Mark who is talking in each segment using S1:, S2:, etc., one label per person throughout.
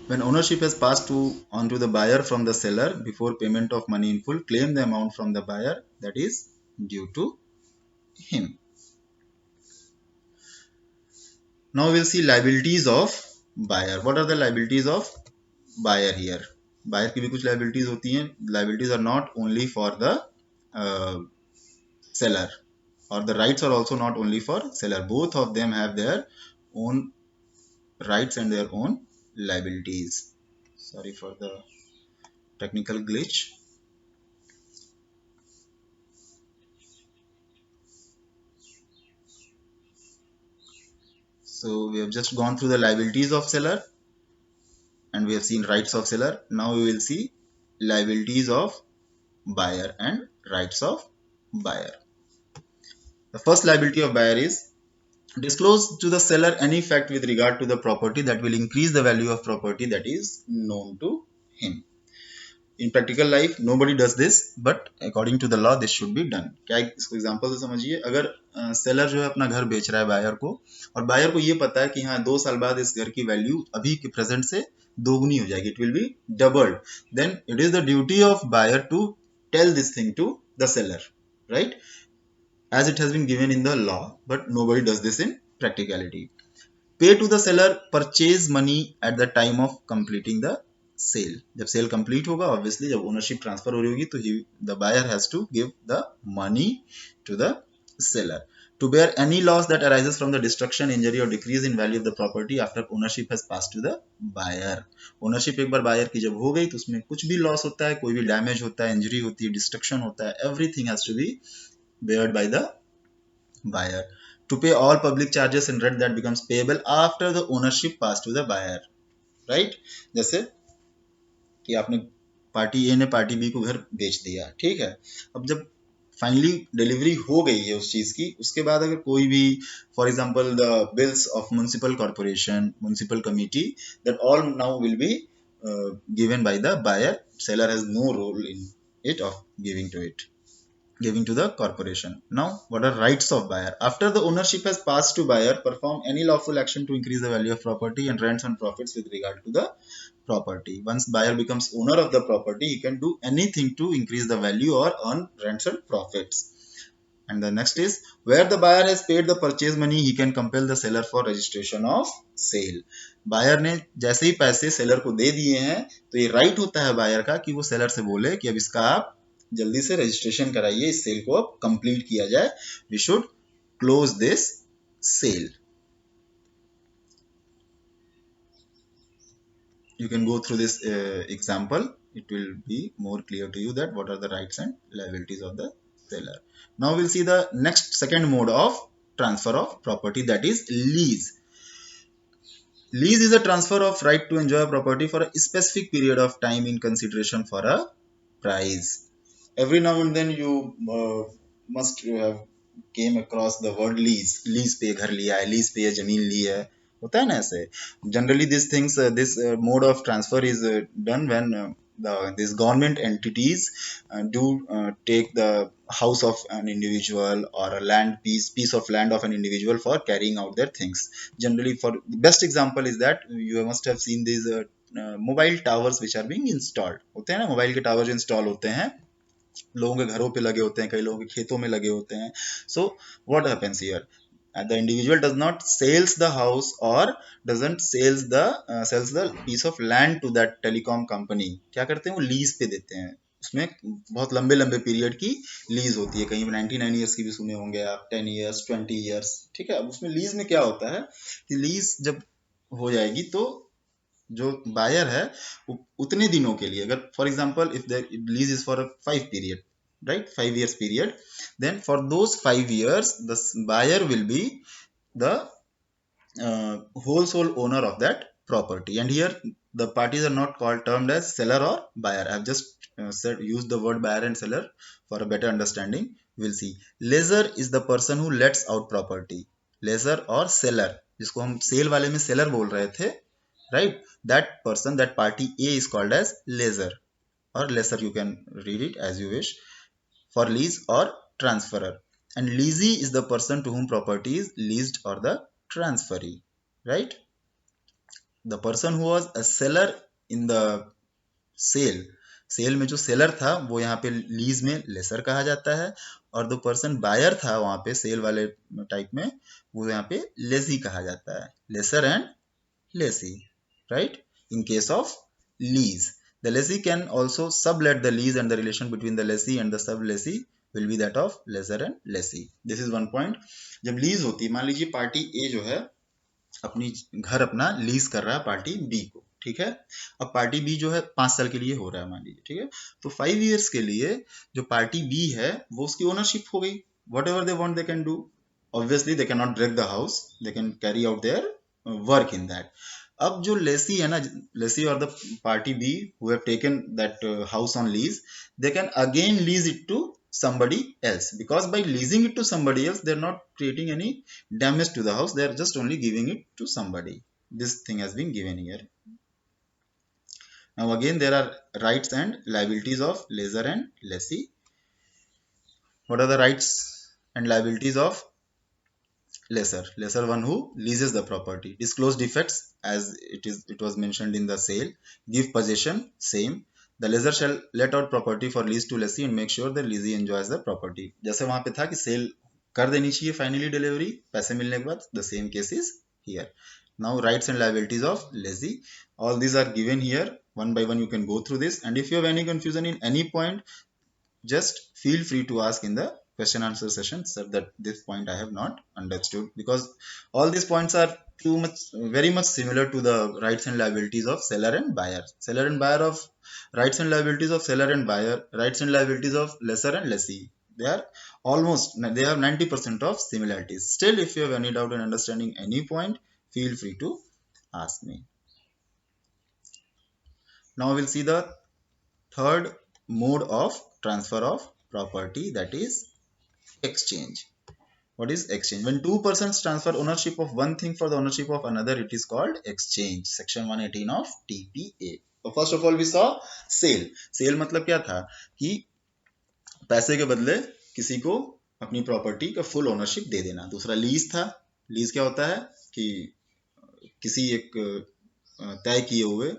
S1: When ownership has passed on to the buyer from the seller before payment of money in full, claim the amount from the buyer that is due to him. Now we'll see liabilities of buyer. What are the liabilities of buyer here? Buyer की भी कुछ liabilities होती हैं. Liabilities are not only for the seller, or the rights are also not only for seller. Both of them have their own rights and their own liabilities. Sorry for the technical glitch. So we have just gone through the liabilities of seller and we have seen rights of seller. Now we will see liabilities of buyer and rights of buyer. The first liability of buyer is disclose to the seller any fact with regard to the property that will increase the value of property that is known to him. In practical life nobody does this, but according to the law this should be done. क्या इसको example से समझिए. अगर seller जो है अपना घर बेच रहा है बायर को, और बायर को ये पता है कि हाँ 2 साल बाद इस घर की वैल्यू अभी के प्रेजेंट से दोगुनी हो जाएगी, it will be doubled, then it is the duty of buyer to tell this thing to the seller, right? As it has been given in the law, but nobody does this in practicality. Pay to the seller purchase money at the time of completing the sale. जब sale complete होगा, obviously जब ownership transfer हो रही होगी, तो the buyer has to give the money to the seller to bear any loss that arises from the destruction, injury or decrease in value of the property after ownership has passed to the buyer. Ownership एक बार buyer की जब हो गई तो उसमें कुछ भी loss होता है, कोई भी डैमेज होता है, इंजरी होती है, डिस्ट्रक्शन होता है, everything has to be beared by the buyer. To pay all public charges and rent that becomes payable after the ownership passed to the buyer, right? जैसे कि आपने पार्टी ए ने पार्टी बी को घर बेच दिया, ठीक है. अब जब फाइनली डिलीवरी हो गई है उस चीज की, उसके बाद अगर कोई भी, for example the bills of municipal corporation, municipal committee, that all now will be given by the buyer. Seller has no role in it of giving to the corporation. Now, what are rights of buyer? After the ownership has passed to buyer, perform any lawful action to increase the value of property and rents and profits with regard to the property. Once buyer becomes owner of the property, he can do anything to increase the value or earn rents and profits. And the next is, where the buyer has paid the purchase money, he can compel the seller for registration of sale. Buyer ने जैसे ही पैसे seller को दे दिए हैं, तो ये right होता है बायर का कि वो सेलर से बोले कि अब इसका आप जल्दी से रजिस्ट्रेशन कराइए, इस सेल को अब कंप्लीट किया जाए, we should close this sale. You can go through this example. It will be more clear to you that what are the rights and liabilities of the seller. Now we'll see the next second mode of transfer of property, that is lease. Lease is a transfer of right to enjoy a property for a specific period of time in consideration for a price. Every now and then you must have came across the word lease. Lease पे घर लिया है, lease पे जमीन ली है, होता है ना ऐसे. Generally these things, this mode of transfer is done when these government entities do take the house of an individual or a piece of land of an individual for carrying out their things. Generally, for the best example is that you must have seen these mobile towers which are being installed. होते हैं ना, mobile के tower जो install होते हैं, लोगों के घरों पे लगे होते हैं, कई लोगों के खेतों में लगे होते हैं. So what happens here, the individual does not sales the house or doesn't sells the piece of land to that telecom company. क्या करते हैं, वो लीज पे देते हैं. उसमें बहुत लंबे लंबे पीरियड की लीज होती है, कहीं 99 ईयर्स की भी सुने होंगे आप, 10 ईयर्स, 20 ईयर्स, ठीक है. अब उसमें लीज में क्या होता है कि लीज जब हो जाएगी तो जो बायर है उतने दिनों के लिए, अगर for example if the lease is for 5 period, right, 5 years period, then for those 5 years the buyer will be the whole sole owner of that property. And here the parties are not called termed as seller or buyer. I have just said use the word buyer and seller for a better understanding. We'll see. Lessor is the person who lets out property. Lessor or seller, जिसको हम cell वाले में seller बोल रहे थे, right? That person, that party A is called as lessor or lessor, you can read it as you wish, for lease or transferor. And leasee is the person to whom property is leased or the transferee, right? The person who was a seller in the sale में जो seller था वो यहाँ पे lease में laser कहा जाता है, और जो पर्सन बायर था वहां पे सेल वाले टाइप में, वो यहाँ पे लेसी कहा जाता है, lessor and lessee, right? In case of lease, the lessee can also sublet the lease, and the relation between the lessee and the sub lessee will be that of lessor and lessee. This is one point. जब lease होती है, मान लीजिए party ए जो है अपनी घर अपना लीज कर रहा है पार्टी बी को, ठीक है? अब पार्टी बी जो है 5 साल के लिए हो रहा है मान लीजिए, ठीक है? तो 5 years के लिए जो पार्टी बी है वो उसकी ओनरशिप हो गई, whatever they want they can do, obviously they can not break the house, they can carry out their work in that. अब जो लेसी है ना, लेसी और the party B who have taken that house on lease, they can again lease it to somebody else, because by leasing it to somebody else they're not creating any damage to the house, they're just only giving it to somebody. This thing has been given here. Now again there are rights and liabilities of lessor and lessee. What are the rights and liabilities of lessor? One who leases the property. Disclose defects, as it was mentioned in the sale. Give possession, same. The lessor shall let out property for lease to lessee and make sure the lessee enjoys the property. जैसे वहां पे था कि cell कर देनी चाहिए finally delivery पैसे मिलने के बाद, the same case is here. Now rights and liabilities of lessee, all these are given here. One by one you can go through this, and if you have any confusion in any point, just feel free to ask in the question answer session, sir, that this point I have not understood, because all these points are very much similar to the rights and liabilities of seller and buyer. Seller and buyer of rights and liabilities of seller and buyer, rights and liabilities of lessor and lessee, they are almost, they have 90% of similarities. Still, if you have any doubt in understanding any point, feel free to ask me. Now we'll see the third mode of transfer of property, that is exchange. What is exchange? When two persons transfer ownership of one thing for the ownership of another, it is called exchange. Section 118 of TPA. So first of all we saw sale. Sale मतलब क्या था कि पैसे के बदले किसी को अपनी प्रॉपर्टी का फुल ओनरशिप दे देना. दूसरा लीज था. लीज क्या होता है कि किसी एक तय किए हुए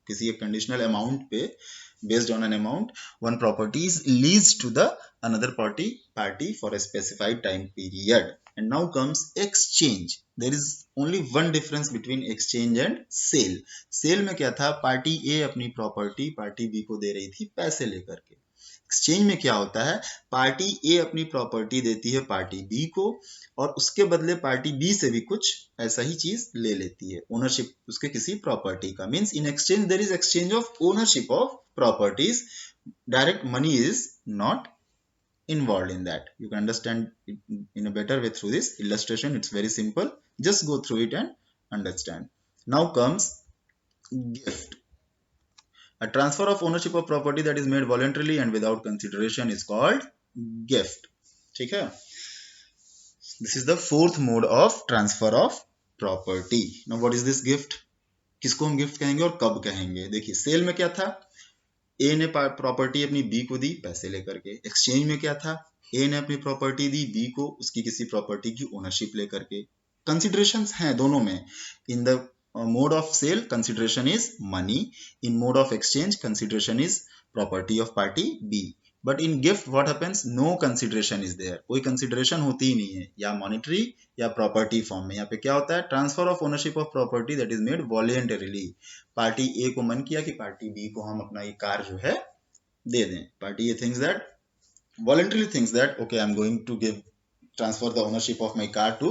S1: किसी एक कंडीशनल अमाउंट पे, based on an amount, one property is leased to the another party for a specified time period. And now comes exchange. There is only one difference between exchange and sale. Sale में क्या था, party ए अपनी property party B को दे रही थी पैसे लेकर के. एक्सचेंज में क्या होता है, पार्टी ए अपनी प्रॉपर्टी देती है पार्टी बी को, और उसके बदले पार्टी बी से भी कुछ ऐसा ही चीज ले लेती है, ओनरशिप उसके किसी प्रॉपर्टी का. Means in exchange there is exchange of ownership of properties. Direct money is not involved in that. You can understand it in a better way through this illustration. It's very simple. Just go through it and understand. Now comes gift. A transfer of ownership of property that is made voluntarily and without consideration is called gift. ठीक है? This is the fourth mode of transfer of property. Now what is this gift? किसको हम gift कहेंगे और कब कहेंगे? देखिए cell में क्या था, ए ने प्रॉपर्टी अपनी बी को दी पैसे लेकर के. एक्सचेंज में क्या था, ए ने अपनी प्रॉपर्टी दी बी को उसकी किसी प्रॉपर्टी की ओनरशिप लेकर के. कंसिडरेशंस हैं दोनों में. In the mode of sale consideration is money, in mode of exchange consideration is property of party B. But in gift what happens, no consideration is there. कोई consideration होती ही नहीं है, या monetary या property form में. यहाँ पे क्या होता है, transfer of ownership of property that is made voluntarily. Party A को मन किया कि पार्टी बी को हम अपना ये कार जो है दे दें. Party A thinks that, voluntarily thinks that, okay, I'm going to transfer the ownership of my car to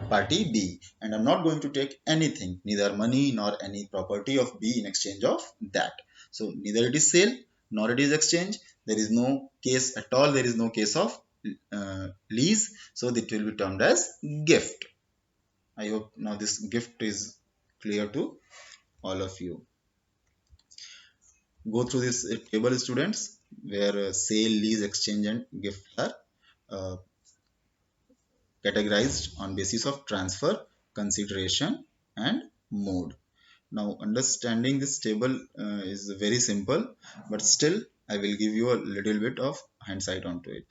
S1: party B, and I'm not going to take anything, neither money nor any property of B in exchange of that. So neither it is sale nor it is exchange. There is no case at all. There is no case of lease. So it will be termed as gift. I hope now this gift is clear to all of you. Go through this table, students, where sale, lease, exchange and gift are categorized on basis of transfer, consideration and mode. Now understanding this table is very simple, but still I will give you a little bit of hindsight onto it.